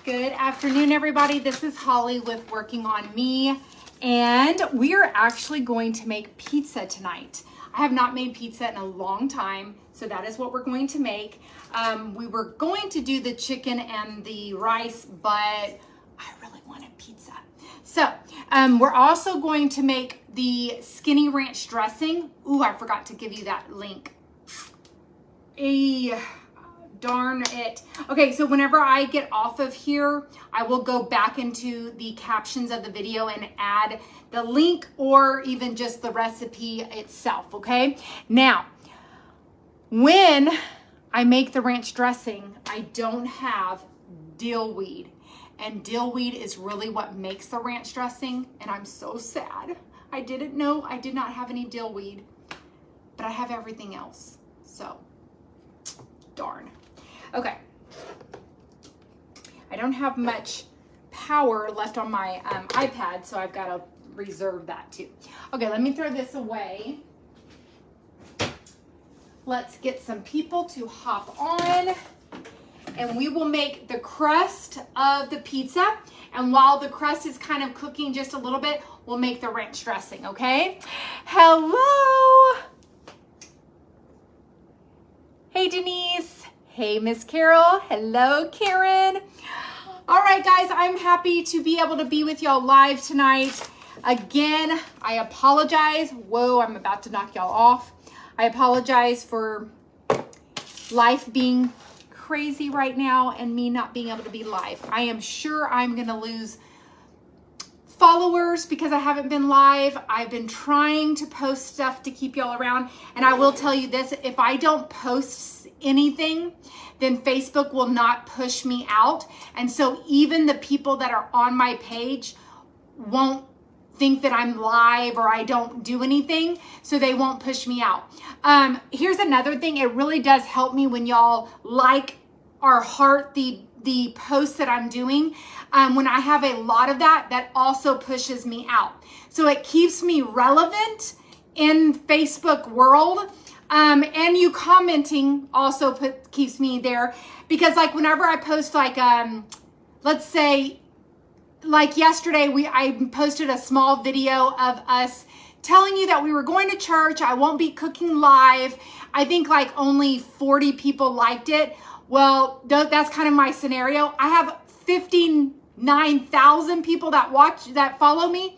Good afternoon, everybody. This is Holly with Working on Me, and we are actually going to make pizza tonight. I have not made pizza in a long time, so that is what we're going to make. We were going to do the chicken and the rice, but I really wanted pizza. So we're also going to make the skinny ranch dressing. Ooh, I forgot to give you that link. Darn it. Okay, so whenever I get off of here, I will go back into the captions of the video and add the link or even just the recipe itself, okay? Now, when I make the ranch dressing, I don't have dill weed. And dill weed is really what makes the ranch dressing, and I'm so sad. I didn't know I did not have any dill weed, but I have everything else, so darn. Okay, I don't have much power left on my iPad, so I've got to reserve that too. Okay, let me throw this away. Let's get some people to hop on, and we will make the crust of the pizza. And while the crust is kind of cooking just a little bit, we'll make the ranch dressing, okay? Hello. Hey, Denise. Hey, Miss Carol. Hello, Karen. All right, guys, I'm happy to be able to be with y'all live tonight. Again, I apologize. Whoa, I'm about to knock y'all off. I apologize for life being crazy right now and me not being able to be live. I am sure I'm going to lose followers because I haven't been live. I've been trying to post stuff to keep y'all around. And I will tell you this, if I don't post anything, then Facebook will not push me out. And so even the people that are on my page won't think that I'm live or I don't do anything, so they won't push me out. Here's another thing. It really does help me when y'all like or heart the posts that I'm doing. When I have a lot of that, that also pushes me out. So it keeps me relevant in Facebook world. And you commenting also keeps me there, because like whenever I post like, let's say like yesterday, I posted a small video of us telling you that we were going to church. I won't be cooking live. I think like only 40 people liked it. Well, that's kind of my scenario. I have 59,000 people that follow me,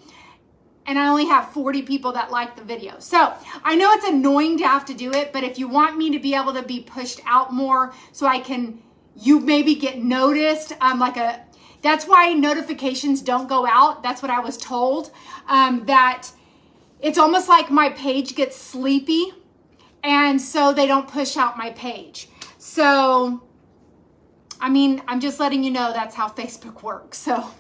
and I only have 40 people that like the video. So I know it's annoying to have to do it, but if you want me to be able to be pushed out more so you maybe get noticed, that's why notifications don't go out. That's what I was told, that it's almost like my page gets sleepy, and so they don't push out my page. So, I mean, I'm just letting you know that's how Facebook works. So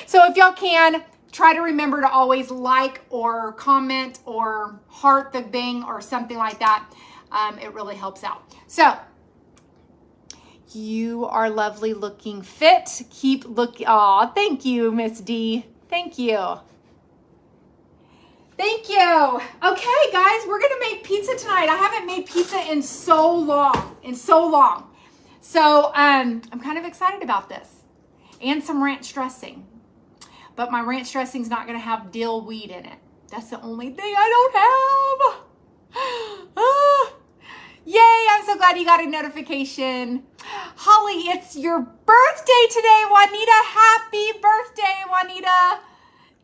if y'all can, try to remember to always like or comment or heart the thing or something like that. It really helps out. So, you are lovely looking fit. Keep looking. Aw, thank you, Miss D. Thank you. Thank you. Okay, guys, we're going to make pizza tonight. I haven't made pizza in so long. So I'm kind of excited about this. And some ranch dressing. But my ranch dressing is not going to have dill weed in it. That's the only thing I don't have. Yay, I'm so glad you got a notification. Holly, it's your birthday today, Juanita. Happy birthday, Juanita.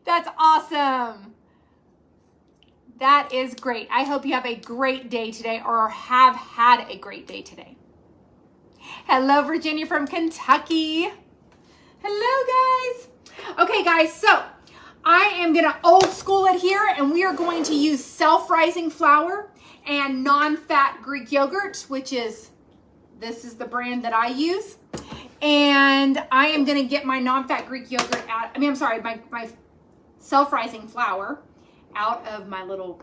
That's awesome. That is great. I hope you have a great day today, or have had a great day today. Hello, Virginia from Kentucky. Hello, guys. Okay, guys, so I am going to old school it here, and we are going to use self-rising flour and non-fat Greek yogurt, this is the brand that I use. And I am going to get my non-fat Greek yogurt out. My self-rising flour out of my little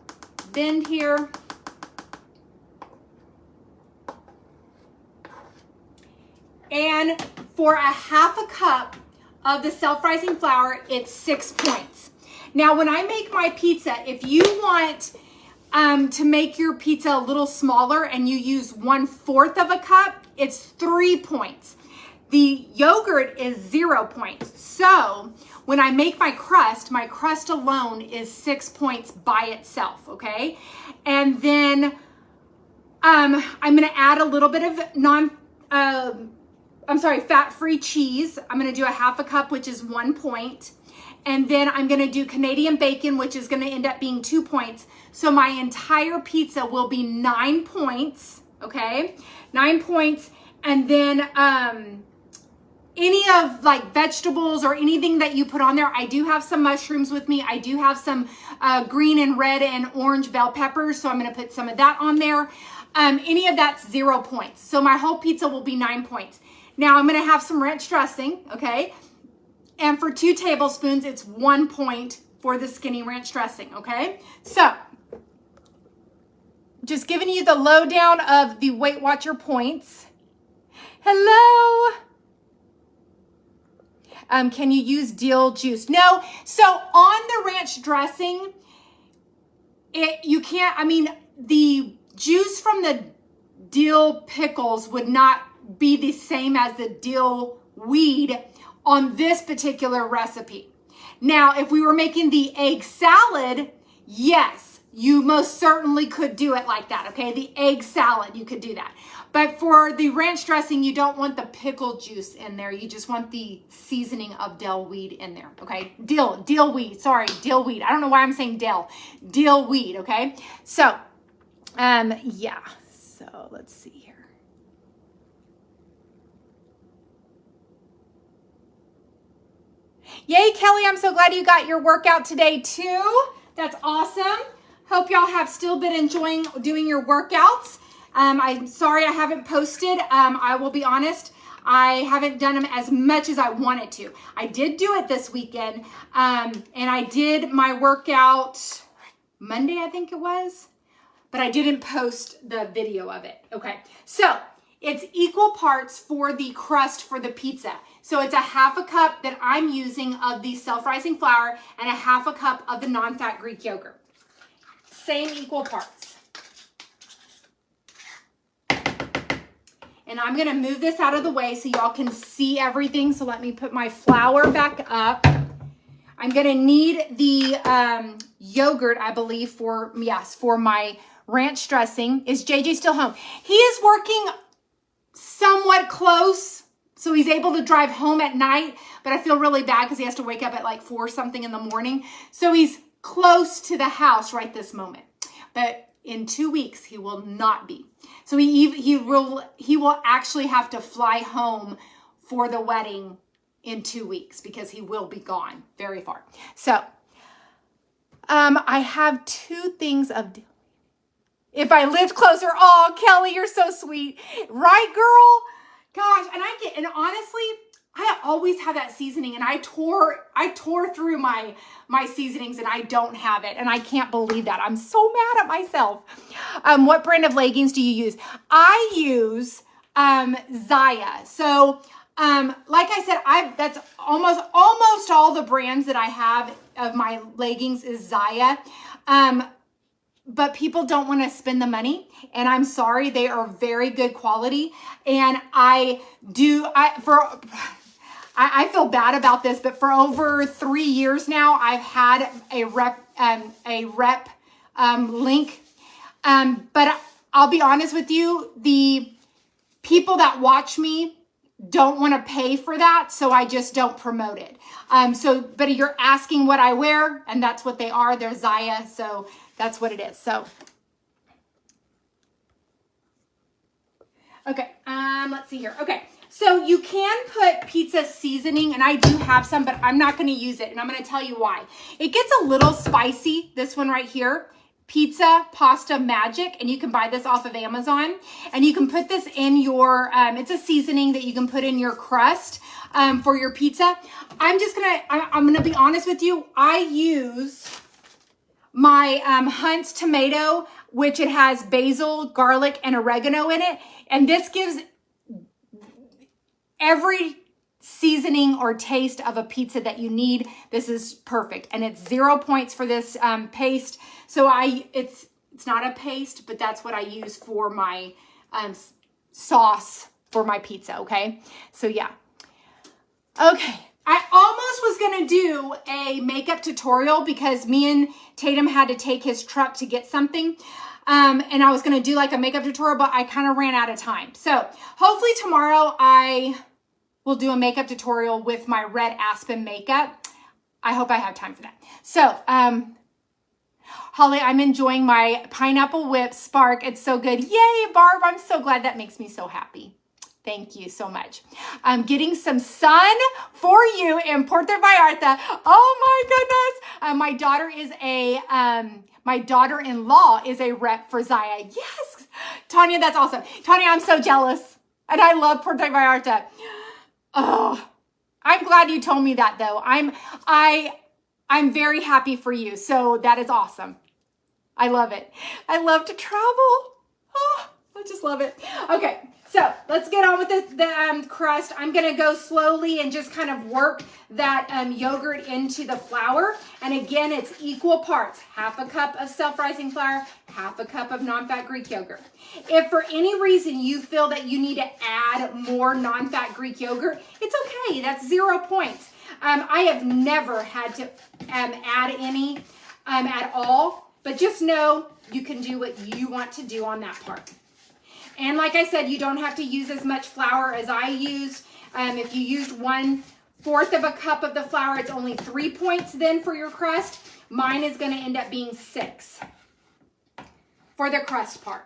bin here. And for a half a cup of the self-rising flour, it's 6 points. Now, when I make my pizza, if you want to make your pizza a little smaller and you use 1/4 of a cup, it's 3 points. The yogurt is 0 points. So when I make my crust alone is 6 points by itself, okay? And then I'm gonna add a little bit of fat-free cheese. I'm gonna do a 1/2 cup, which is 1 point. And then I'm gonna do Canadian bacon, which is gonna end up being 2 points. So my entire pizza will be 9 points, okay? 9 points. And then any of like vegetables or anything that you put on there, I do have some mushrooms with me. I do have some green and red and orange bell peppers. So I'm gonna put some of that on there. Any of that's 0 points. So my whole pizza will be 9 points. Now I'm gonna have some ranch dressing, okay? And for 2 tablespoons, it's 1 point for the skinny ranch dressing, okay? So just giving you the lowdown of the Weight Watcher points. Hello. Can you use dill juice? No. So on the ranch dressing, you can't, I mean, the juice from the dill pickles would not be the same as the dill weed on this particular recipe. Now, if we were making the egg salad, yes, you most certainly could do it like that, okay? The egg salad, you could do that. But for the ranch dressing, you don't want the pickle juice in there. You just want the seasoning of dill weed in there, okay? Dill weed, sorry, dill weed. I don't know why I'm saying dill weed, okay? So, yeah, so let's see here. Yay, Kelly, I'm so glad you got your workout today too. That's awesome. Hope y'all have still been enjoying doing your workouts. I'm sorry I haven't posted. I will be honest, I haven't done them as much as I wanted to. I did do it this weekend, and I did my workout Monday, I think it was, but I didn't post the video of it. Okay, so it's equal parts for the crust for the pizza. So it's a 1/2 cup that I'm using of the self-rising flour and a 1/2 cup of the non-fat Greek yogurt. Same equal parts. And I'm gonna move this out of the way so y'all can see everything. So let me put my flour back up. I'm gonna need the yogurt, I believe, for my ranch dressing. Is JJ still home? He is working somewhat close, so he's able to drive home at night, but I feel really bad because he has to wake up at like 4 something in the morning. So he's close to the house right this moment. But in 2 weeks, he will not be. So he will actually have to fly home for the wedding in 2 weeks because he will be gone very far. So I have 2 things of, if I lived closer. Oh, Kelly, you're so sweet. Right, girl? Gosh, and honestly, I always have that seasoning, and I tore through my seasonings, and I don't have it, and I can't believe that. I'm so mad at myself. What brand of leggings do you use? I use Zaya. So, like I said, that's almost all the brands that I have of my leggings is Zaya. But people don't want to spend the money, and I'm sorry, they are very good quality. And I feel bad about this, but for over 3 years now, I've had a rep link. But I'll be honest with you, the people that watch me don't want to pay for that, so I just don't promote it. But you're asking what I wear, and that's what they are. They're Zaya, so that's what it is. So, okay, let's see here. Okay, so you can put pizza seasoning, and I do have some, but I'm not going to use it, and I'm going to tell you why. It gets a little spicy, this one right here. Pizza Pasta Magic, and you can buy this off of Amazon, and you can put this in your it's a seasoning that you can put in your crust for your pizza. I'm gonna be honest with you. I use my Hunt's tomato, which it has basil, garlic, and oregano in it, and this gives every seasoning or taste of a pizza that you need. This is perfect, and it's 0 points for this paste. So it's not a paste, but that's what I use for my sauce for my pizza. Okay, so yeah, Okay, I almost was gonna do a makeup tutorial because me and Tatum had to take his truck to get something. And I was gonna do like a makeup tutorial, but I kind of ran out of time. So hopefully tomorrow I will do a makeup tutorial with my red aspen makeup. I hope I have time for that. So, Holly, I'm enjoying my pineapple whip spark. It's so good. Yay, Barb, I'm so glad. That makes me so happy. Thank you so much. I'm getting some sun for you in Puerto Vallarta. Oh my goodness. My daughter-in-law is a rep for Zaya. Yes. Tanya, that's awesome. Tanya, I'm so jealous. And I love Puerto Vallarta. Oh, I'm glad you told me that though. I'm very happy for you. So that is awesome. I love it. I love to travel. Oh, I just love it. Okay. So let's get on with the crust. I'm going to go slowly and just kind of work that yogurt into the flour. And again, it's equal parts. Half a cup of self-rising flour, half a cup of non-fat Greek yogurt. If for any reason you feel that you need to add more non-fat Greek yogurt, it's okay. That's 0 points. I have never had to add any at all, but just know you can do what you want to do on that part. And like I said, you don't have to use as much flour as I used. If you used 1/4 of a cup of the flour, it's only 3 points then for your crust. Mine is going to end up being 6 for the crust part.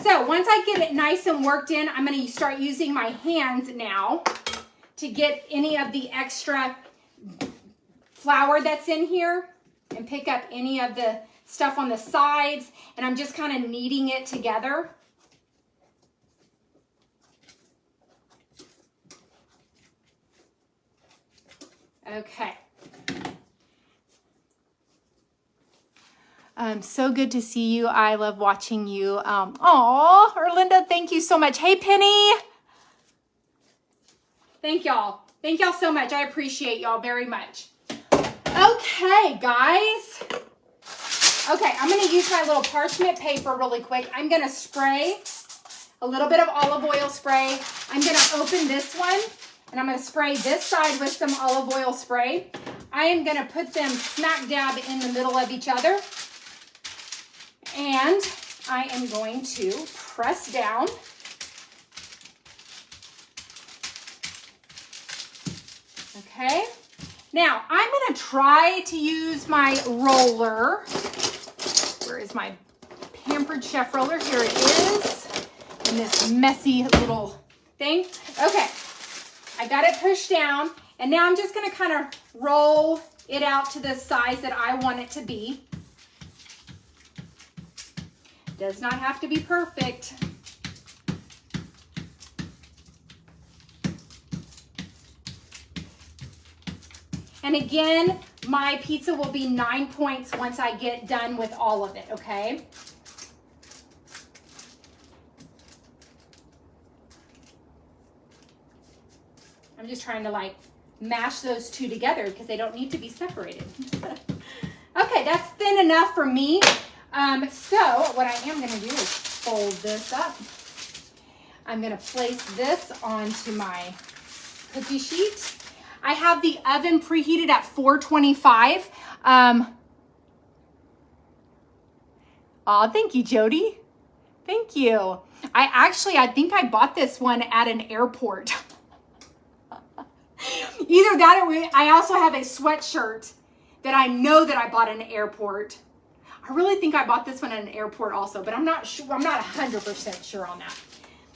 So once I get it nice and worked in, I'm going to start using my hands now to get any of the extra flour that's in here and pick up any of the stuff on the sides, and I'm just kind of kneading it together. Okay. So good to see you. I love watching you. Aw, Erlinda, thank you so much. Hey, Penny. Thank y'all. Thank y'all so much. I appreciate y'all very much. Okay, guys. Okay, I'm going to use my little parchment paper really quick. I'm going to spray a little bit of olive oil spray. I'm going to open this one, and I'm going to spray this side with some olive oil spray. I am going to put them smack dab in the middle of each other. And I am going to press down. Okay. Now, I'm going to try to use my roller. Where is my Pampered Chef roller? Here it is. In this messy little thing. Okay. I got it pushed down. And now I'm just going to kind of roll it out to the size that I want it to be. Does not have to be perfect. And again, my pizza will be 9 points once I get done with all of it, okay? I'm just trying to like mash those two together because they don't need to be separated. Okay, that's thin enough for me. So what I am going to do is fold this up. I'm going to place this onto my cookie sheet. I have the oven preheated at 425. Oh, thank you, Jody. Thank you. I think I bought this one at an airport. Either that or I also have a sweatshirt that I know that I bought at an airport. I really think I bought this one at an airport also, but I'm not sure. I'm not 100% sure on that.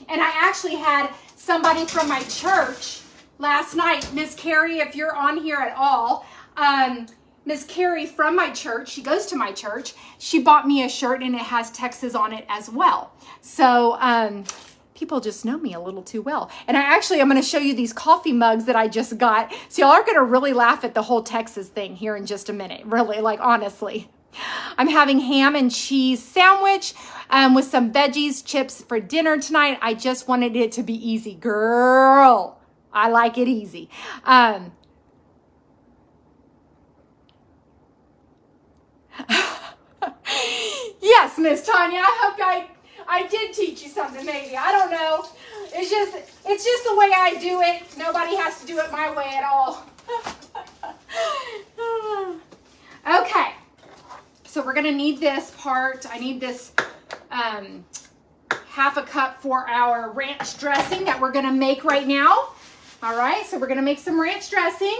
And I actually had somebody from my church last night, Miss Carrie, if you're on here at all, Miss Carrie from my church, she goes to my church. She bought me a shirt and it has Texas on it as well. So people just know me a little too well. And I'm going to show you these coffee mugs that I just got. So y'all are going to really laugh at the whole Texas thing here in just a minute. Really, like honestly. I'm having ham and cheese sandwich with some veggies, chips for dinner tonight. I just wanted it to be easy. Girl, I like it easy. Yes, Miss Tanya, I hope I did teach you something maybe. I don't know. It's just the way I do it. Nobody has to do it my way at all. Okay. So we're gonna need this part. I need this half a cup for our ranch dressing that we're gonna make right now. All right, so we're gonna make some ranch dressing.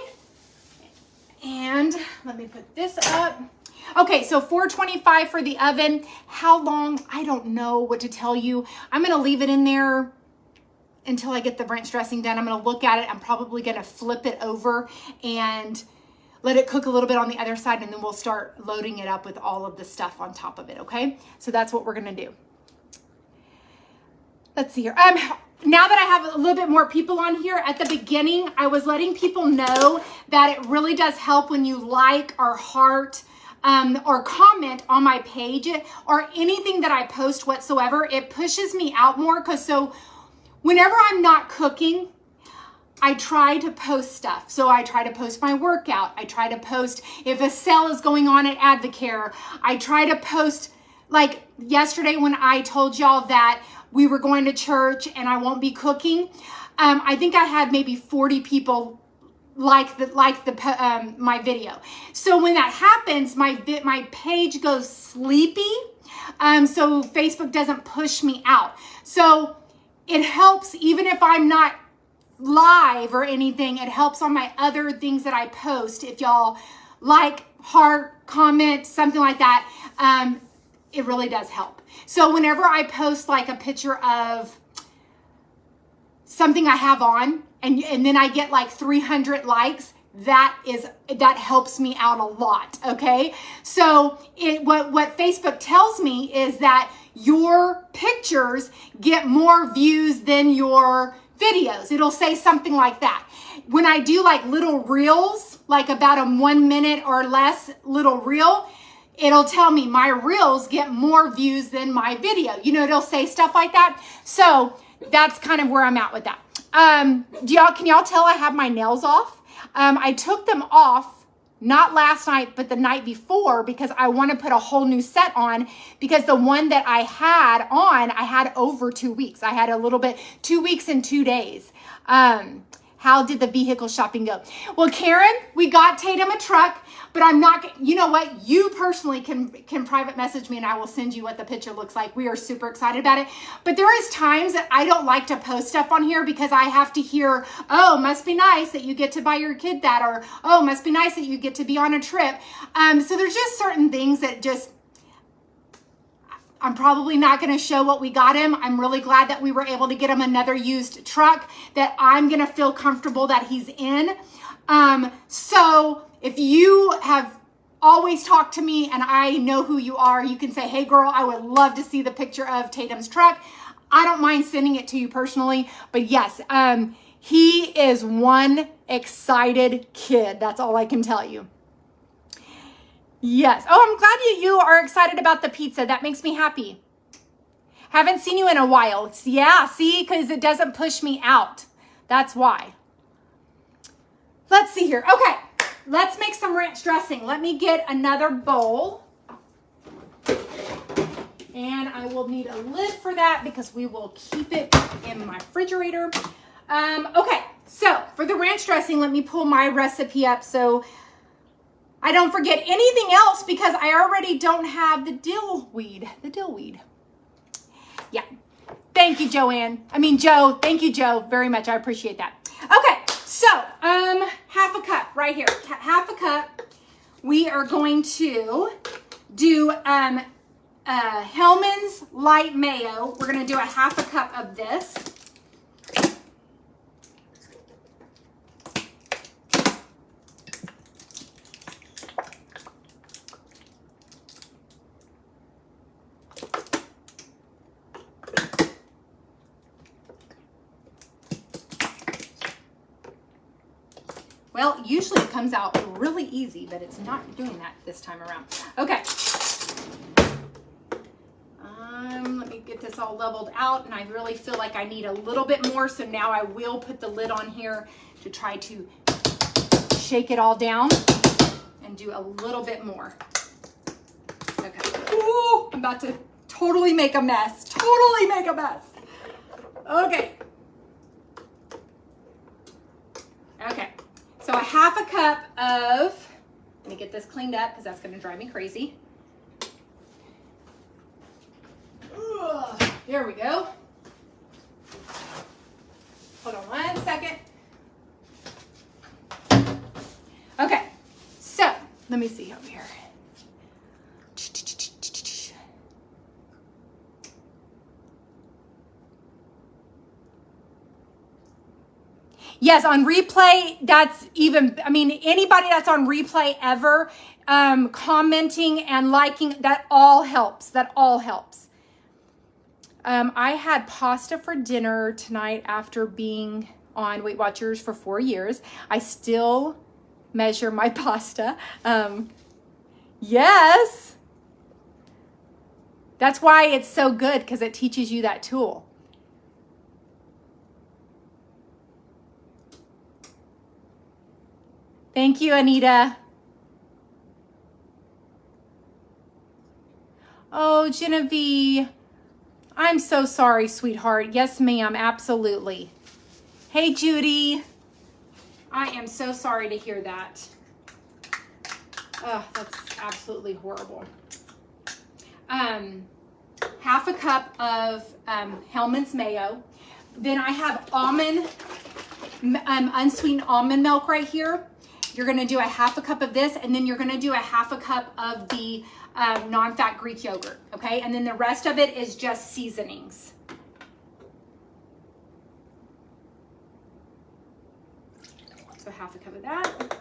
And let me put this up. Okay, so 425 for the oven. How long? I don't know what to tell you. I'm gonna leave it in there until I get the ranch dressing done. I'm gonna look at it. I'm probably gonna flip it over and let it cook a little bit on the other side, and then we'll start loading it up with all of the stuff on top of it, okay? So that's what we're gonna do. Let's see here. Now that I have a little bit more people on here, at the beginning, I was letting people know that it really does help when you like or heart or comment on my page or anything that I post whatsoever. It pushes me out more because so whenever I'm not cooking, I try to post stuff. So I try to post my workout. I try to post if a sale is going on at Advocare. I try to post, like yesterday when I told y'all that we were going to church and I won't be cooking. I think I had maybe 40 people like my video. So when that happens, my page goes sleepy. So Facebook doesn't push me out. So it helps even if I'm not live or anything. It helps on my other things that I post. If y'all like, heart, comment, something like that, it really does help. So whenever I post like a picture of something I have on and then I get like 300 likes, that helps me out a lot, okay? So what Facebook tells me is that your pictures get more views than your videos. It'll say something like that. When I do like little reels, like about a 1 minute or less little reel, it'll tell me my reels get more views than my video. You know, it'll say stuff like that. So that's kind of where I'm at with that. Can y'all tell I have my nails off? I took them off, not last night, but the night before because I want to put a whole new set on because the one that I had on, I had over 2 weeks. I had a little bit, 2 weeks and 2 days. How did the vehicle shopping go? Well, Karen, we got Tatum a truck, but I'm not, you know what? You personally can private message me and I will send you what the picture looks like. We are super excited about it. But there is times that I don't like to post stuff on here because I have to hear, oh, must be nice that you get to buy your kid that, or, oh, must be nice that you get to be on a trip. So there's just certain things that just, I'm probably not going to show what we got him. I'm really glad that we were able to get him another used truck that I'm going to feel comfortable that he's in. So if you have always talked to me and I know who you are, you can say, hey girl, I would love to see the picture of Tatum's truck. I don't mind sending it to you personally, but yes, he is one excited kid. That's all I can tell you. Yes. Oh, I'm glad you are excited about the pizza. That makes me happy. Haven't seen you in a while. Yeah, see, because it doesn't push me out. That's why. Let's see here. Okay, let's make some ranch dressing. Let me get another bowl. And I will need a lid for that because we will keep it in my refrigerator. Okay, so for the ranch dressing, let me pull my recipe up so I don't forget anything else because I already don't have the dill weed. Yeah. Thank you, Joanne. Joe. Thank you, Joe, very much. I appreciate that. Okay, so half a cup right here. Half a cup. We are going to do Hellmann's light mayo. We're going to do a half a cup of this. Well, usually it comes out really easy, but it's not doing that this time around. Okay. Let me get this all leveled out, and I really feel like I need a little bit more, so now I will put the lid on here to try to shake it all down and do a little bit more. Okay. Ooh, I'm about to totally make a mess. Okay. Okay, so a half a cup of, let me get this cleaned up because that's going to drive me crazy. Ugh, there we go. Hold on 1 second. Okay, so let me see over here. Yes, on replay, that's even, I mean, anybody that's on replay ever, commenting and liking, that all helps. That all helps. I had pasta for dinner tonight after being on Weight Watchers for 4 years. I still measure my pasta. Yes. That's why it's so good, because it teaches you that tool. Thank you, Anita. Oh, Genevieve. I'm so sorry, sweetheart. Yes, ma'am. Absolutely. Hey, Judy. I am so sorry to hear that. Oh, that's absolutely horrible. Half a cup of Hellmann's mayo. Then I have unsweetened almond milk right here. You're going to do a half a cup of this, and then you're going to do a half a cup of the non-fat Greek yogurt, okay? And then the rest of it is just seasonings. So half a cup of that.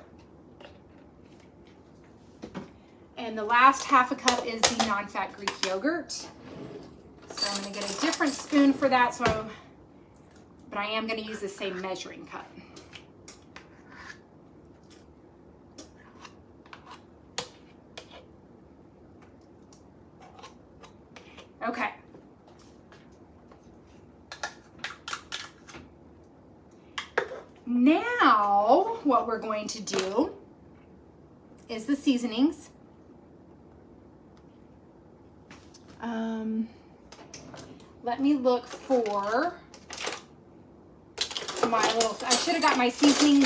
And the last half a cup is the non-fat Greek yogurt. So I'm going to get a different spoon for that, but I am going to use the same measuring cup. Okay. Now, what we're going to do is the seasonings. Let me look for my little, I should have got my seasoning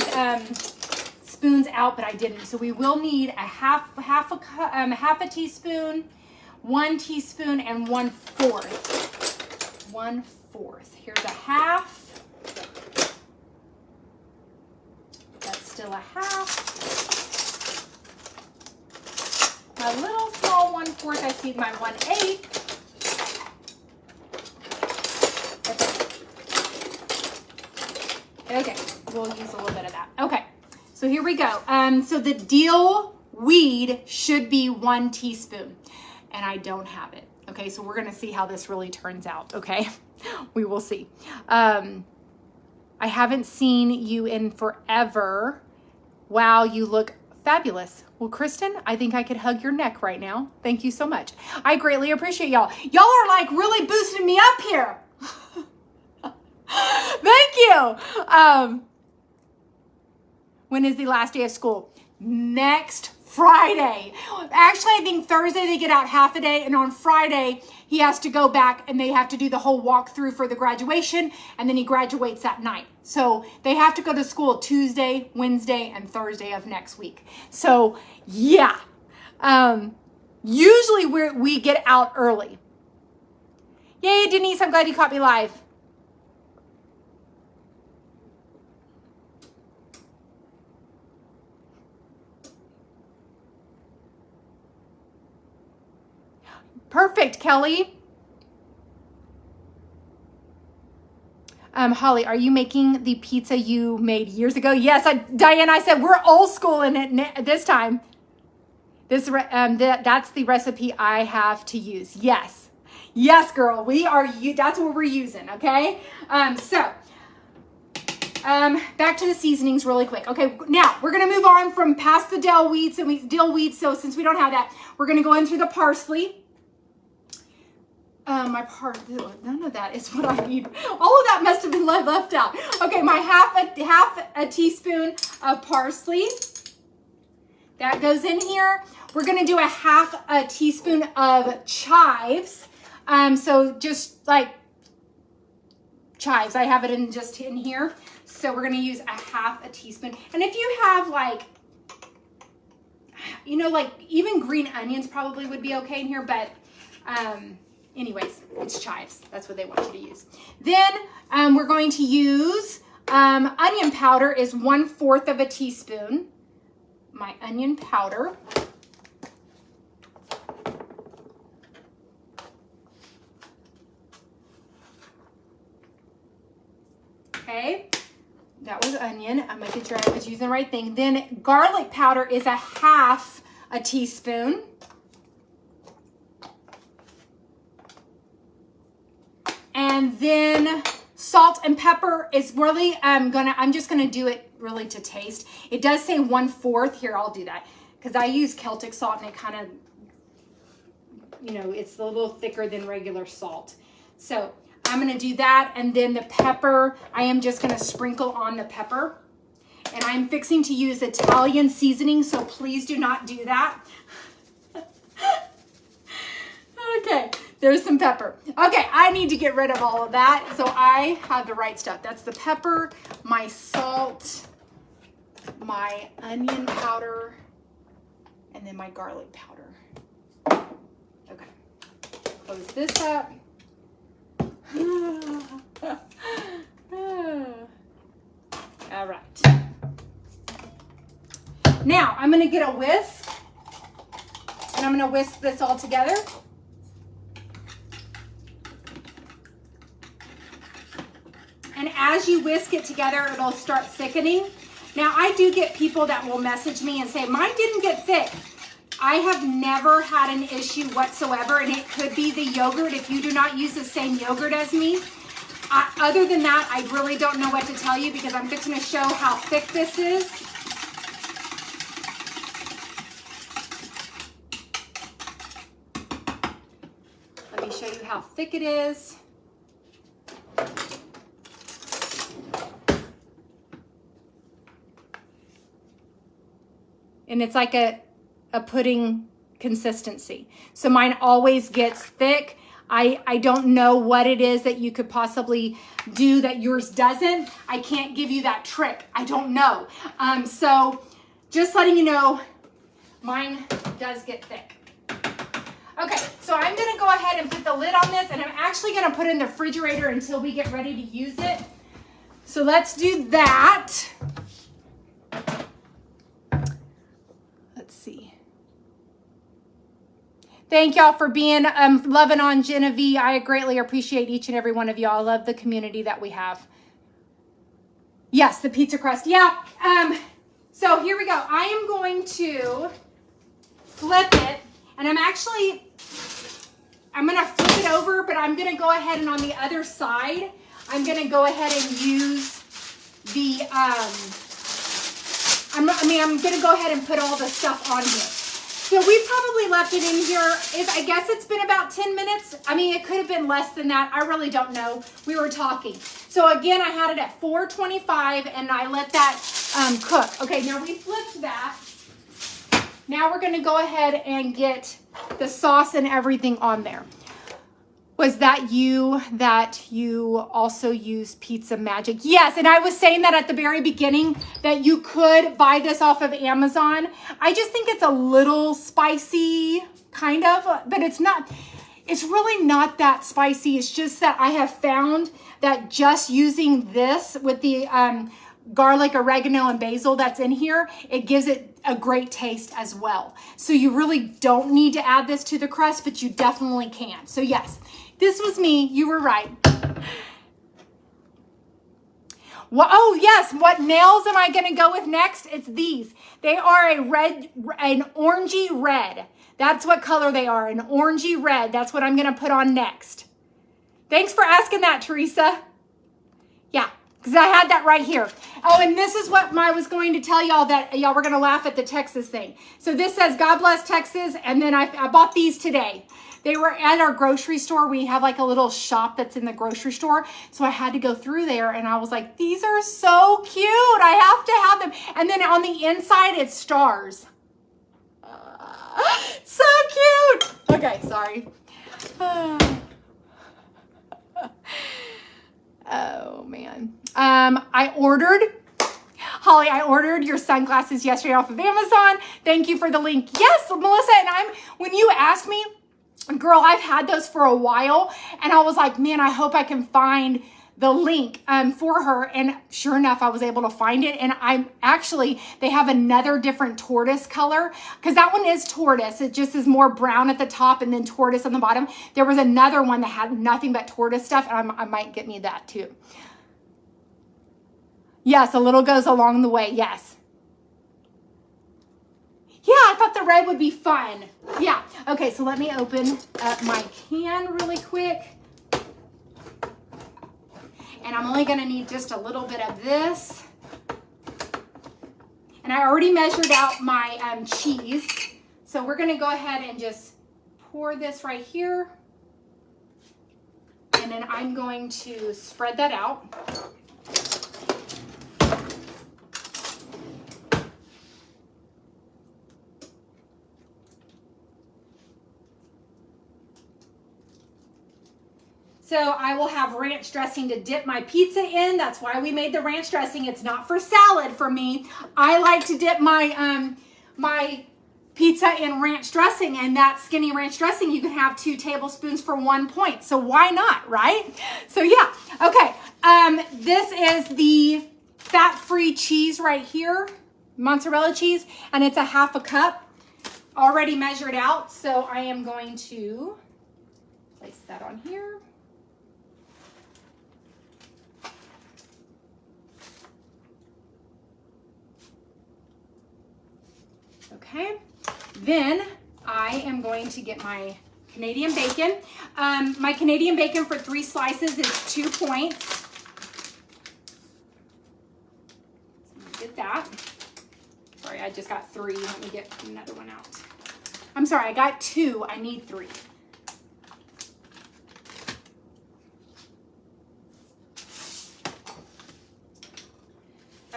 spoons out, but I didn't. So we will need a half a teaspoon, 1 teaspoon, and 1/4. 1/4. Here's a half. That's still a half. A little small 1/4. I see my 1/8. Okay, we'll use a little bit of that. Okay, so here we go. So the dill weed should be 1 teaspoon, and I don't have it. Okay, so we're gonna see how this really turns out, okay? We will see. I haven't seen you in forever. Wow, you look fabulous. Well, Kristen, I think I could hug your neck right now. Thank you so much. I greatly appreciate y'all. Y'all are like really boosting me up here. Thank you. When is the last day of school? Next Friday. Actually, I think Thursday they get out half a day, and on Friday he has to go back and they have to do the whole walkthrough for the graduation, and then he graduates that night. So they have to go to school Tuesday, Wednesday, and Thursday of next week. So yeah, usually we get out early. Yay, Denise, I'm glad you caught me live. Perfect, Kelly. Holly, are you making the pizza you made years ago? Yes, Diane, I said we're old school in it this time. That's the recipe I have to use. Yes, yes, girl, that's what we're using. Okay, back to the seasonings really quick. Okay, now we're gonna move on from past the dill weeds. So since we don't have that, we're gonna go into the parsley. None of that is what I need. All of that must have been left out. Okay, my half a teaspoon of parsley. That goes in here. We're gonna do a half a teaspoon of chives. So just like chives, I have it in here. So we're gonna use a half a teaspoon. And if you have like, you know, like even green onions probably would be okay in here, but anyways, it's chives. That's what they want you to use. Then we're going to use onion powder is 1/4 of a teaspoon. My onion powder. Okay, that was onion. I'm making sure I was using the right thing. Then garlic powder is a half a teaspoon. And then salt and pepper is really, I'm just gonna do it really to taste. It does say 1/4 here. I'll do that because I use Celtic salt and it kind of, you know, it's a little thicker than regular salt. So I'm gonna do that. And then the pepper, I am just gonna sprinkle on the pepper. And I'm fixing to use Italian seasoning, so please do not do that. Okay, there's some pepper. Okay, I need to get rid of all of that, so I have the right stuff. That's the pepper, my salt, my onion powder, and then my garlic powder. Okay, close this up. All right. Now, I'm gonna get a whisk, and I'm gonna whisk this all together. And as you whisk it together, it'll start thickening. Now, I do get people that will message me and say, mine didn't get thick. I have never had an issue whatsoever, and it could be the yogurt if you do not use the same yogurt as me. Other than that, I really don't know what to tell you because I'm fixing to show how thick this is. Let me show you how thick it is. And it's like a pudding consistency. So mine always gets thick. I don't know what it is that you could possibly do that yours doesn't. I can't give you that trick. I don't know. So just letting you know, mine does get thick. Okay, so I'm gonna go ahead and put the lid on this, and I'm actually gonna put it in the refrigerator until we get ready to use it. So let's do that. Let's see. Thank y'all for being loving on Genevieve. I greatly appreciate each and every one of y'all. I love the community that we have. Yes, the pizza crust. Yeah. So here we go. I am going to flip it, and I'm going to flip it over, but I'm going to go ahead and on the other side, I'm going to go ahead and use the, I'm going to go ahead and put all the stuff on here. So we probably left it in here, I guess it's been about 10 minutes. I mean, it could have been less than that. I really don't know. We were talking. So again, I had it at 425 and I let that cook. Okay, now we flipped that. Now we're gonna go ahead and get the sauce and everything on there. Was that you also use Pizza Magic? Yes, and I was saying that at the very beginning that you could buy this off of Amazon. I just think it's a little spicy, kind of, but it's really not that spicy. It's just that I have found that just using this with the garlic, oregano, and basil that's in here, it gives it a great taste as well. So you really don't need to add this to the crust, but you definitely can. So yes. This was me. You were right. Well, oh, yes. What nails am I going to go with next? It's these. They are an orangey red. That's what color they are, an orangey red. That's what I'm going to put on next. Thanks for asking that, Teresa. Yeah, because I had that right here. Oh, and this is what I was going to tell y'all that y'all were going to laugh at the Texas thing. So this says, God bless Texas, and then I bought these today. They were at our grocery store. We have like a little shop that's in the grocery store. So I had to go through there and I was like, these are so cute. I have to have them. And then on the inside, it's stars. So cute. Okay, sorry. Oh, man. fun. I ordered your sunglasses yesterday off of Amazon. Thank you for the link. Yes, Melissa, and when you asked me, girl, I've had those for a while, and I was like, man, I hope I can find the link for her. And sure enough, I was able to find it. And they have another different tortoise color, because that one is tortoise. It just is more brown at the top and then tortoise on the bottom. There was another one that had nothing but tortoise stuff, and I might get me that too. Yes, a little goes along the way. Yes. Yeah, I thought the red would be fun. Yeah. Okay, so let me open up my can really quick. And I'm only going to need just a little bit of this. And I already measured out my cheese. So we're going to go ahead and just pour this right here. And then I'm going to spread that out. So I will have ranch dressing to dip my pizza in. That's why we made the ranch dressing. It's not for salad for me. I like to dip my my pizza in ranch dressing, and that skinny ranch dressing, you can have 2 tablespoons for 1 point. So why not, right? So yeah, okay. This is the fat-free cheese right here, mozzarella cheese, and it's a 1/2 cup already measured out. So I am going to place that on here. Okay, then I am going to get my Canadian bacon. My Canadian bacon for 3 slices is 2 points. So get that. Sorry, I just got 3. Let me get another one out. I'm sorry, I got 2. I need 3.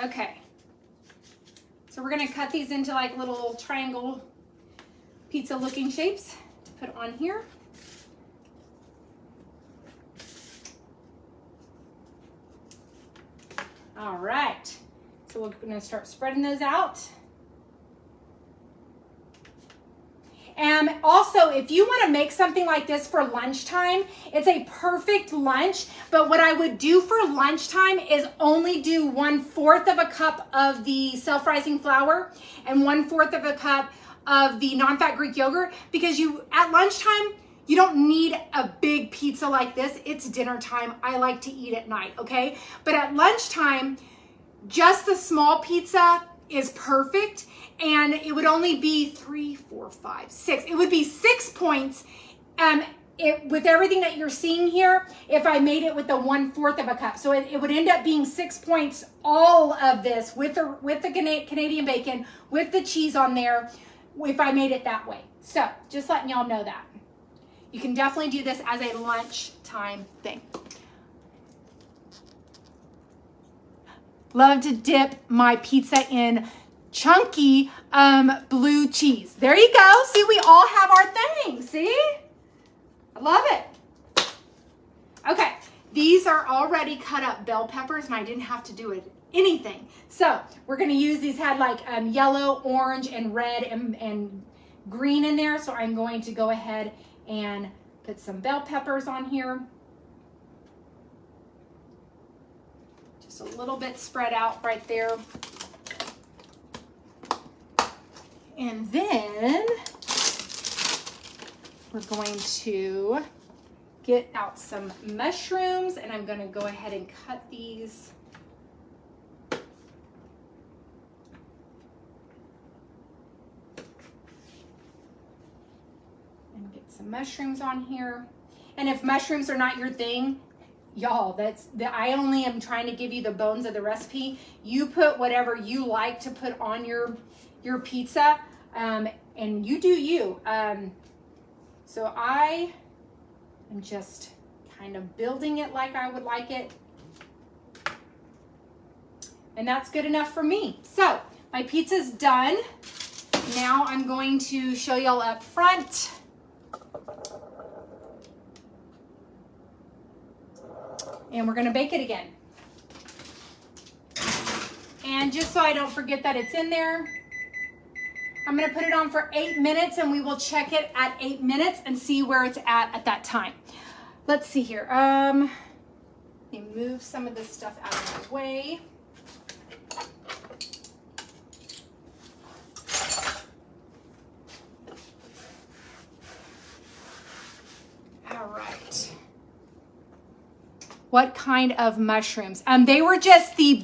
Okay. So we're going to cut these into like little triangle pizza looking shapes to put on here. All right. So we're going to start spreading those out. And also, if you want to make something like this for lunchtime, it's a perfect lunch. But what I would do for lunchtime is only do 1/4 of a cup of the self-rising flour and 1/4 of a cup of the non-fat Greek yogurt, because at lunchtime, you don't need a big pizza like this. It's dinner time. I like to eat at night, okay? But at lunchtime, just the small pizza is perfect. And it would only be 3, 4, 5, 6. It would be 6 points with everything that you're seeing here if I made it with the 1/4 of a cup. So it would end up being 6 points, all of this with the Canadian bacon, with the cheese on there, if I made it that way. So just letting y'all know that. You can definitely do this as a lunchtime thing. Love to dip my pizza in chunky blue cheese. There you go. See, we all have our thing. See? I love it. Okay, these are already cut up bell peppers, and I didn't have to do anything. So we're going to use these, had like yellow, orange, and red and green in there. So I'm going to go ahead and put some bell peppers on here. Just a little bit spread out right there. And then we're going to get out some mushrooms, and I'm going to go ahead and cut these. And get some mushrooms on here. And if mushrooms are not your thing, y'all, I only am trying to give you the bones of the recipe. You put whatever you like to put on your pizza, and you do you. So I am just kind of building it like I would like it. And that's good enough for me. So my pizza's done. Now I'm going to show y'all up front. And we're gonna bake it again. And just so I don't forget that it's in there, I'm going to put it on for 8 minutes, and we will check it at 8 minutes and see where it's at that time. Let's see here. Let me move some of this stuff out of my way. All right. What kind of mushrooms? They were just the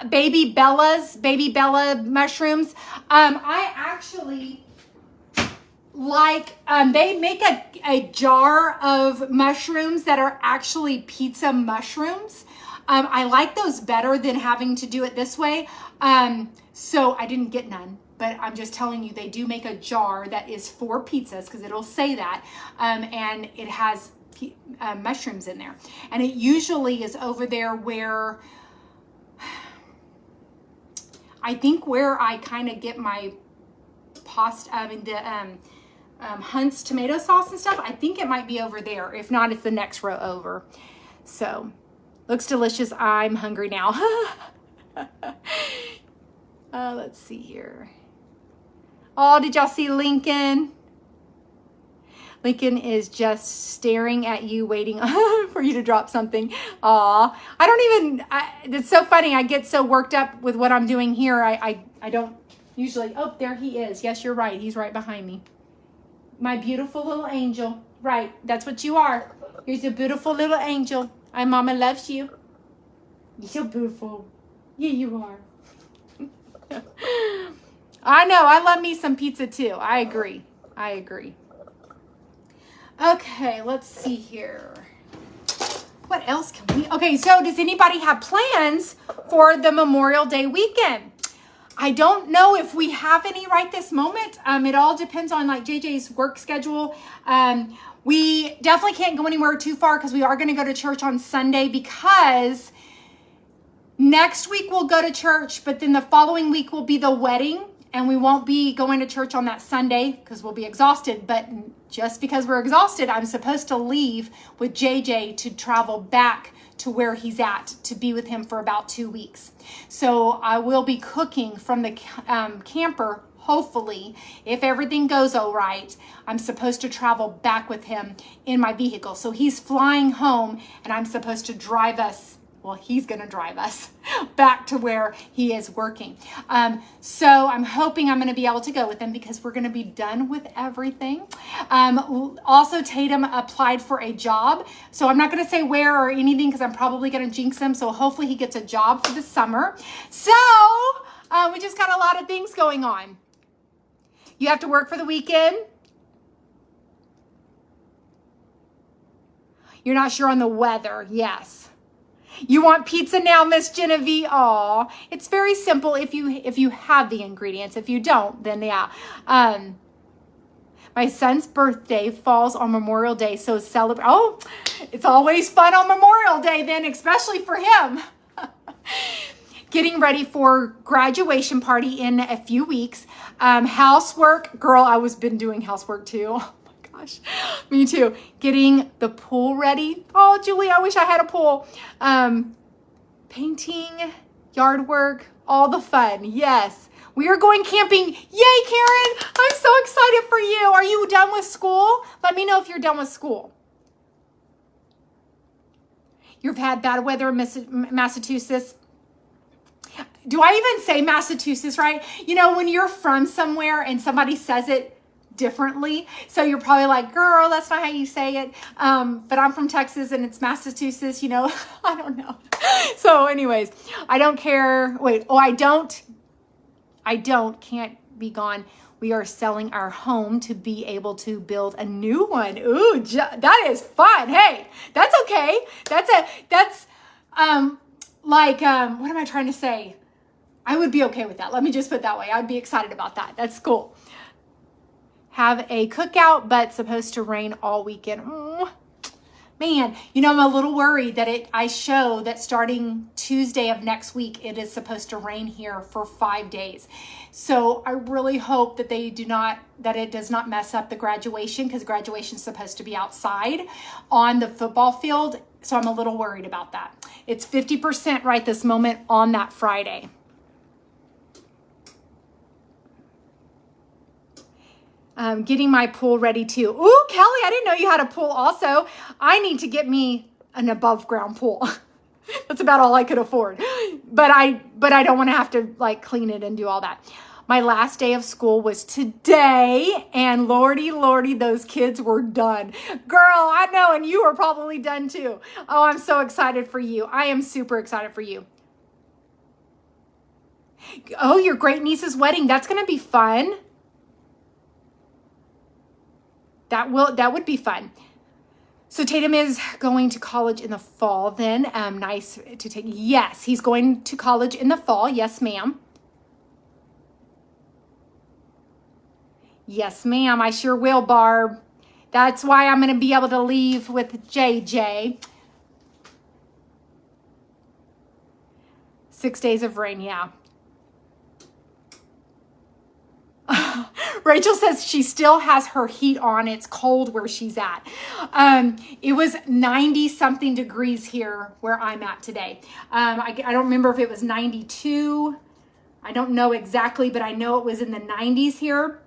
baby Bella mushrooms. I actually like, they make a jar of mushrooms that are actually pizza mushrooms. I like those better than having to do it this way. So I didn't get none, but I'm just telling you, they do make a jar that is for pizzas, because it'll say that, and it has mushrooms in there, and it usually is over there where I think where I kind of get my pasta, Hunt's tomato sauce and stuff. I think it might be over there. If not, it's the next row over. So looks delicious. I'm hungry now. Let's see here. Oh, did y'all see Lincoln? Lincoln is just staring at you, waiting for you to drop something. Aw, it's so funny. I get so worked up with what I'm doing here. I don't usually, oh, there he is. Yes, you're right. He's right behind me. My beautiful little angel. Right, that's what you are. You're a beautiful little angel. My mama loves you. You're so beautiful. Yeah, you are. I know, I love me some pizza too. I agree. Okay, let's see here. What else can we? Okay, so does anybody have plans for the Memorial Day weekend? I don't know if we have any right this moment. It all depends on like JJ's work schedule. We definitely can't go anywhere too far because we are going to go to church on Sunday, because next week we'll go to church, but then the following week will be the wedding. And we won't be going to church on that Sunday because we'll be exhausted. But just because we're exhausted, I'm supposed to leave with JJ to travel back to where he's at to be with him for about 2 weeks. So I will be cooking from the camper. Hopefully, if everything goes all right, I'm supposed to travel back with him in my vehicle. So he's flying home, and I'm supposed to drive us. Well, he's going to drive us back to where he is working. So I'm hoping I'm going to be able to go with him because we're going to be done with everything. Also, Tatum applied for a job. So I'm not going to say where or anything because I'm probably going to jinx him. So hopefully he gets a job for the summer. So we just got a lot of things going on. You have to work for the weekend. You're not sure on the weather. Yes. You want pizza now, Miss Genevieve? Aw, it's very simple if you have the ingredients. If you don't, then yeah. My son's birthday falls on Memorial Day, so celebrate. Oh, it's always fun on Memorial Day then, especially for him. Getting ready for graduation party in a few weeks. Housework, girl, I was been doing housework too. Gosh, me too. Getting the pool ready. Oh, Julie, I wish I had a pool. Painting, yard work, all the fun. Yes, we are going camping. Yay, Karen. I'm so excited for you. Are you done with school? Let me know if you're done with school. You've had bad weather in Massachusetts. Do I even say Massachusetts right? You know, when you're from somewhere and somebody says it differently, so you're probably like, girl, that's not how you say it. But I'm from Texas and it's Massachusetts, you know. I don't know. So anyways, I don't care. Wait, oh, I can't be gone. We are selling our home to be able to build a new one. Ooh, that is fun. Hey, that's okay. That's what am I trying to say? I would be okay with that. Let me just put it that way. I'd be excited about that. That's cool. Have a cookout, but supposed to rain all weekend. Oh, man, you know, I'm a little worried that I show that starting Tuesday of next week, it is supposed to rain here for 5 days. So I really hope that it does not mess up the graduation, because graduation is supposed to be outside on the football field. So I'm a little worried about that. It's 50% right this moment on that Friday. Getting my pool ready too. Ooh, Kelly, I didn't know you had a pool also. I need to get me an above ground pool. That's about all I could afford. But I don't want to have to like clean it and do all that. My last day of school was today, and lordy, those kids were done. Girl, I know, and you were probably done too. Oh, I'm so excited for you. I am super excited for you. Oh, your great niece's wedding. That's going to be fun. That would be fun. So Tatum is going to college in the fall then. Nice to take. Yes, he's going to college in the fall. Yes, ma'am. Yes, ma'am. I sure will, Barb. That's why I'm going to be able to leave with JJ. 6 days of rain, yeah. Rachel says she still has her heat on. It's cold where she's at. It was 90 something degrees here where I'm at today. I don't remember if it was 92. I don't know exactly, but I know it was in the 90s here.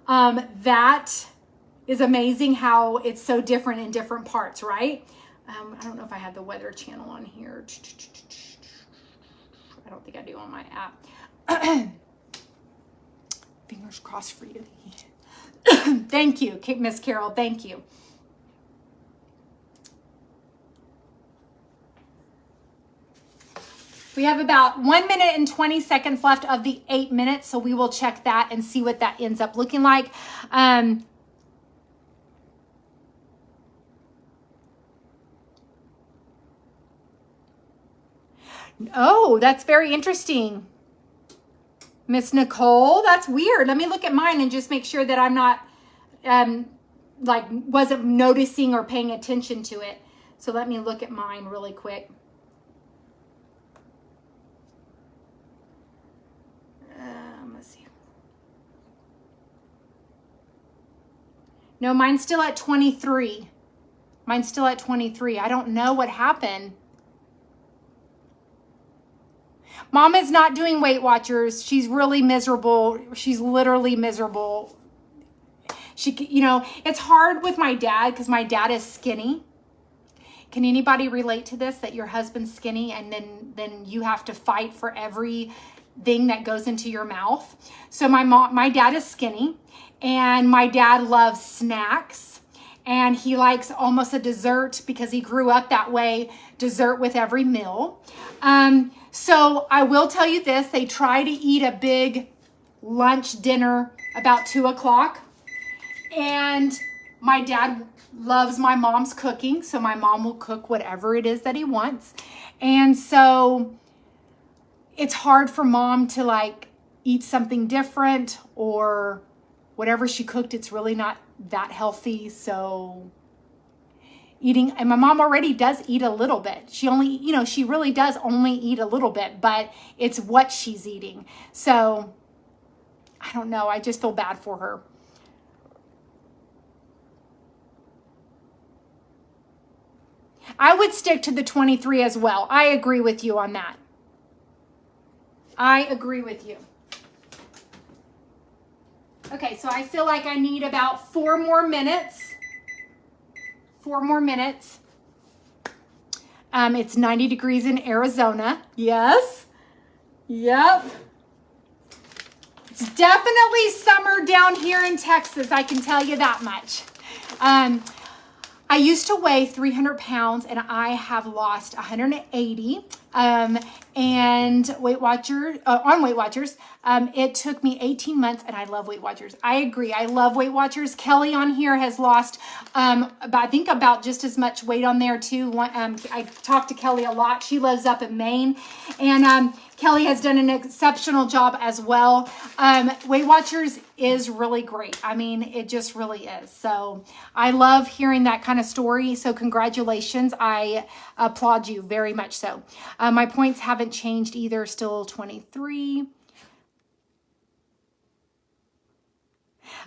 That is amazing how it's so different in different parts, right? I don't know if I have the Weather Channel on here. I don't think I do on my app. Fingers crossed for you. Thank you, Miss Carol. Thank you. We have about 1 minute and 20 seconds left of the 8 minutes, so we will check that and see what that ends up looking like. Oh, that's very interesting. Miss Nicole, that's weird. Let me look at mine and just make sure that I'm not, wasn't noticing or paying attention to it. So let me look at mine really quick. Let's see. No, mine's still at 23. Mine's still at 23. I don't know what happened. Mom is not doing Weight Watchers. She's really miserable. She's literally miserable. It's hard with my dad because my dad is skinny. Can anybody relate to this, that your husband's skinny and then you have to fight for everything that goes into your mouth? So my dad is skinny, and my dad loves snacks, and he likes almost a dessert because he grew up that way, dessert with every meal. So I will tell you this, they try to eat a big lunch dinner about 2 o'clock. And my dad loves my mom's cooking. So my mom will cook whatever it is that he wants. And so it's hard for mom to eat something different, or whatever she cooked, it's really not that healthy. So eating, and my mom already does eat a little bit. She only, she really does only eat a little bit, but it's what she's eating. So I don't know. I just feel bad for her. I would stick to the 23 as well. I agree with you on that. I agree with you. Okay, so I feel like I need about 4 more minutes. 4 more minutes. It's 90 degrees in Arizona. Yes. Yep. It's definitely summer down here in Texas. I can tell you that much. I used to weigh 300 pounds and I have lost 180. And on Weight Watchers, it took me 18 months, and I love Weight Watchers. I agree. I love Weight Watchers. Kelly on here has lost, I think about just as much weight on there too. I talk to Kelly a lot. She lives up in Maine, and Kelly has done an exceptional job as well. Weight Watchers is really great. I mean, it just really is. So I love hearing that kind of story. So congratulations. I applaud you very much so. My points haven't changed either. Still 23.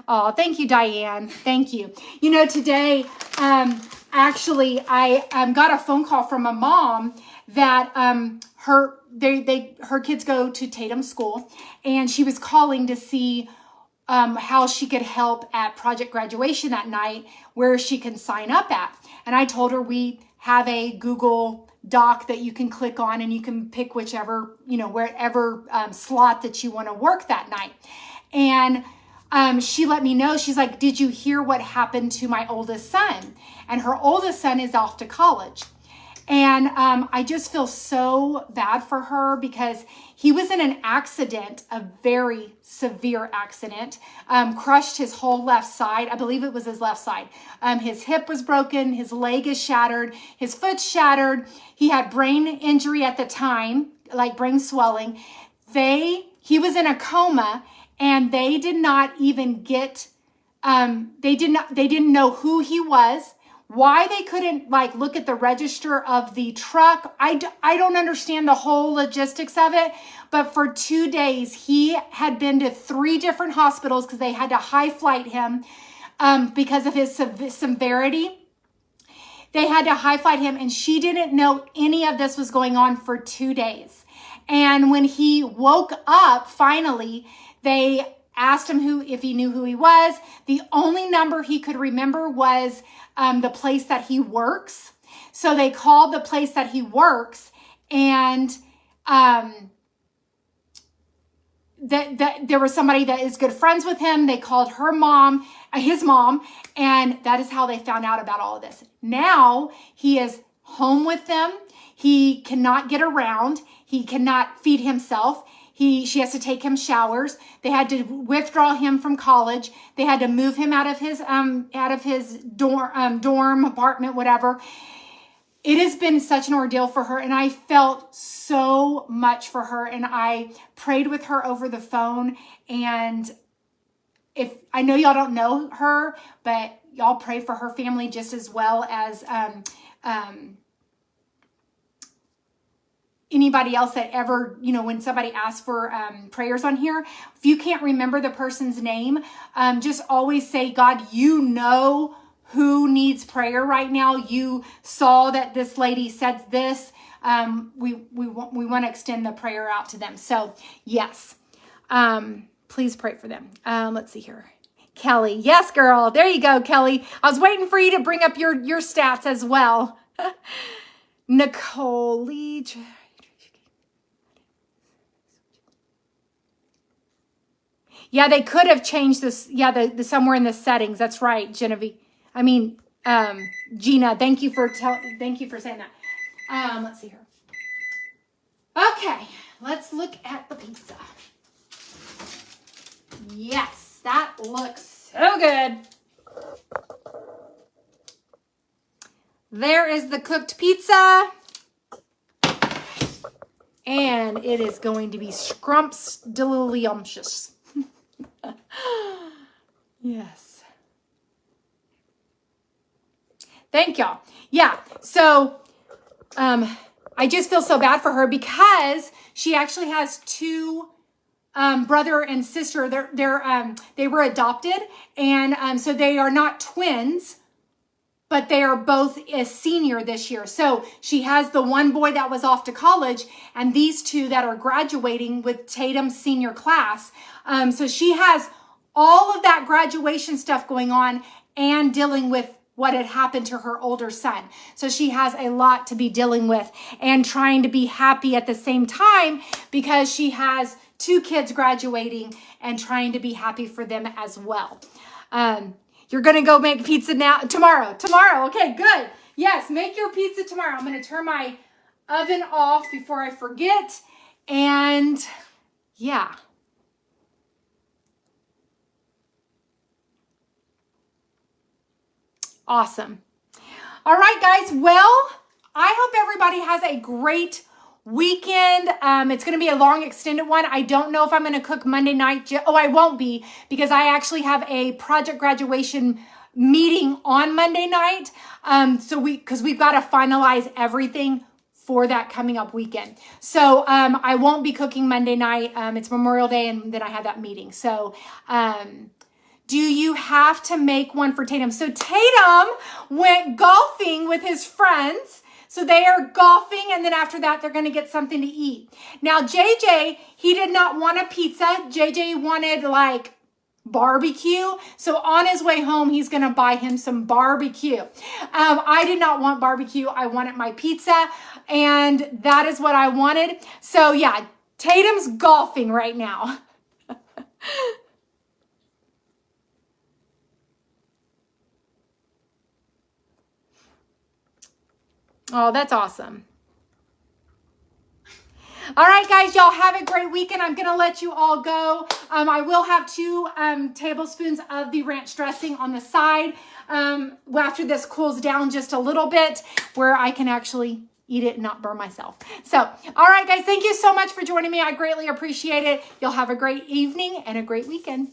Oh, thank you, Diane. Thank you. You know, today, actually, I got a phone call from a mom that her kids go to Tatum School, and she was calling to see how she could help at Project Graduation that night, where she can sign up at. And I told her we have a Google Doc that you can click on, and you can pick whichever, wherever slot that you want to work that night. And she let me know, she's like, did you hear what happened to my oldest son? And her oldest son is off to college. And I just feel so bad for her because he was in an accident, a very severe accident, crushed his whole left side. I believe it was his left side. His hip was broken. His leg is shattered. His foot's shattered. He had brain injury at the time, like brain swelling. He was in a coma, and they did not even get, they didn't know who he was. Why they couldn't look at the register of the truck, I don't understand the whole logistics of it. But for 2 days, he had been to 3 different hospitals because they had to high flight him because of his severity. They had to high flight him, and she didn't know any of this was going on for 2 days. And when he woke up, finally, they asked him if he knew who he was. The only number he could remember was the place that he works. So they called the place that he works, and that there was somebody that is good friends with him. They called her mom, his mom, and that is how they found out about all of this. Now he is home with them. He cannot get around. He cannot feed himself. She has to take him showers. They had to withdraw him from college. They had to move him out of his dorm apartment, whatever. It has been such an ordeal for her, and I felt so much for her, and I prayed with her over the phone. And if I know y'all don't know her, but y'all pray for her family just as well as anybody else that ever, when somebody asks for prayers on here, if you can't remember the person's name, just always say, God, you know who needs prayer right now. You saw that this lady said this. We want to extend the prayer out to them. So yes, please pray for them. Let's see here. Kelly. Yes, girl. There you go, Kelly. I was waiting for you to bring up your stats as well. Nicole. Yeah, they could have changed this. Yeah, the somewhere in the settings. That's right, Genevieve. Gina. Thank you for saying that. Let's see here. Okay, let's look at the pizza. Yes, that looks so good. There is the cooked pizza. And it is going to be scrumptious. Yes. Thank y'all. Yeah. So, I just feel so bad for her because she actually has 2 brother and sister. They were adopted, and so they are not twins, but they are both a senior this year. So she has the one boy that was off to college, and these 2 that are graduating with Tatum's senior class. So she has all of that graduation stuff going on and dealing with what had happened to her older son. So she has a lot to be dealing with and trying to be happy at the same time because she has 2 kids graduating and trying to be happy for them as well. You're going to go make pizza tomorrow. Okay, good. Yes, make your pizza tomorrow. I'm going to turn my oven off before I forget. And yeah. Awesome. All right, guys. Well, I hope everybody has a great weekend. It's going to be a long extended one. I don't know if I'm going to cook Monday night. I won't be, because I actually have a project graduation meeting on Monday night. Because we've got to finalize everything for that coming up weekend. So I won't be cooking Monday night. It's Memorial Day, and then I have that meeting. So do you have to make one for Tatum? So Tatum went golfing with his friends. So they are golfing, and then after that, they're going to get something to eat. Now, JJ, he did not want a pizza. JJ wanted like barbecue. So on his way home, he's going to buy him some barbecue. I did not want barbecue. I wanted my pizza, and that is what I wanted. So yeah, Tatum's golfing right now. Oh, that's awesome. All right, guys, y'all have a great weekend. I'm going to let you all go. I will have 2 tablespoons of the ranch dressing on the side after this cools down just a little bit, where I can actually eat it and not burn myself. So, all right, guys, thank you so much for joining me. I greatly appreciate it. You'll have a great evening and a great weekend.